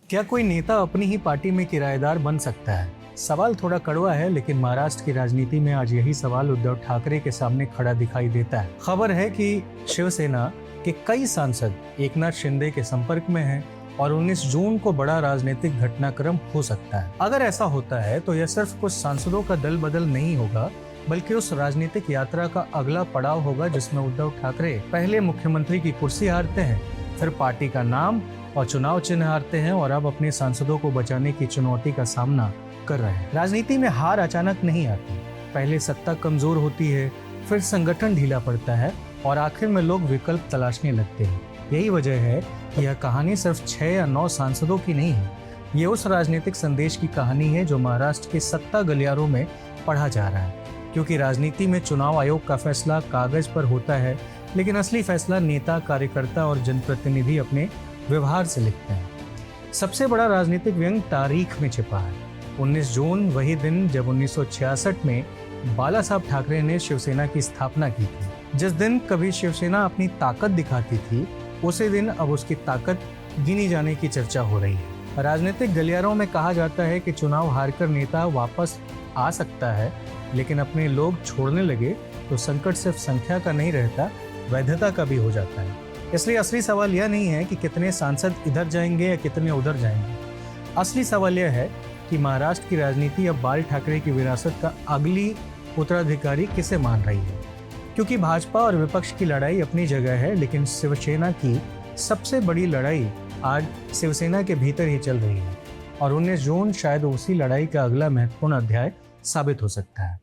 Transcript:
क्या कोई नेता अपनी ही पार्टी में किराएदार बन सकता है? सवाल थोड़ा कड़वा है, लेकिन महाराष्ट्र की राजनीति में आज यही सवाल उद्धव ठाकरे के सामने खड़ा दिखाई देता है। खबर है कि शिवसेना के कई सांसद एकनाथ शिंदे के संपर्क में हैं और 19 जून को बड़ा राजनीतिक घटनाक्रम हो सकता है। अगर ऐसा होता है तो यह सिर्फ कुछ सांसदों का दल बदल नहीं होगा, बल्कि उस राजनीतिक यात्रा का अगला पड़ाव होगा जिसमें उद्धव ठाकरे पहले मुख्यमंत्री की कुर्सी हारते हैं, फिर पार्टी का नाम और चुनाव चिन्ह हारते हैं और अब अपने सांसदों को बचाने की चुनौती का सामना कर रहे हैं। राजनीति में हार अचानक नहीं आती। पहले सत्ता कमजोर होती है, फिर संगठन ढीला पड़ता है और आखिर में लोग विकल्प तलाशने लगते हैं। यही वजह है कि यह कहानी सिर्फ 6 या 9 सांसदों की नहीं है। ये उस राजनीतिक संदेश की कहानी है जो महाराष्ट्र के सत्ता गलियारों में पढ़ा जा रहा है। क्योंकि राजनीति में चुनाव आयोग का फैसला कागज पर होता है, लेकिन असली फैसला नेता, कार्यकर्ता और जनप्रतिनिधि अपने व्यवहार से लिखते हैं। सबसे बड़ा राजनीतिक व्यंग तारीख में छिपा है। 19 जून वही दिन जब 1966 में बाला साहब ठाकरे ने शिवसेना की स्थापना की थी। जिस दिन कभी शिवसेना अपनी ताकत दिखाती थी, उसी दिन अब उसकी ताकत गिनी जाने की चर्चा हो रही है। राजनीतिक गलियारों में कहा जाता है कि चुनाव हारकर नेता वापस आ सकता है, लेकिन अपने लोग छोड़ने लगे तो संकट सिर्फ संख्या का नहीं रहता, वैधता का भी हो जाता है। इसलिए असली सवाल यह नहीं है कि कितने सांसद इधर जाएंगे या कितने उधर जाएंगे। असली सवाल यह है कि महाराष्ट्र की राजनीति अब बाल ठाकरे की विरासत का अगली उत्तराधिकारी किसे मान रही है। क्योंकि भाजपा और विपक्ष की लड़ाई अपनी जगह है, लेकिन शिवसेना की सबसे बड़ी लड़ाई आज शिवसेना के भीतर ही चल रही है और 19 जून शायद उसी लड़ाई का अगला महत्वपूर्ण अध्याय साबित हो सकता है।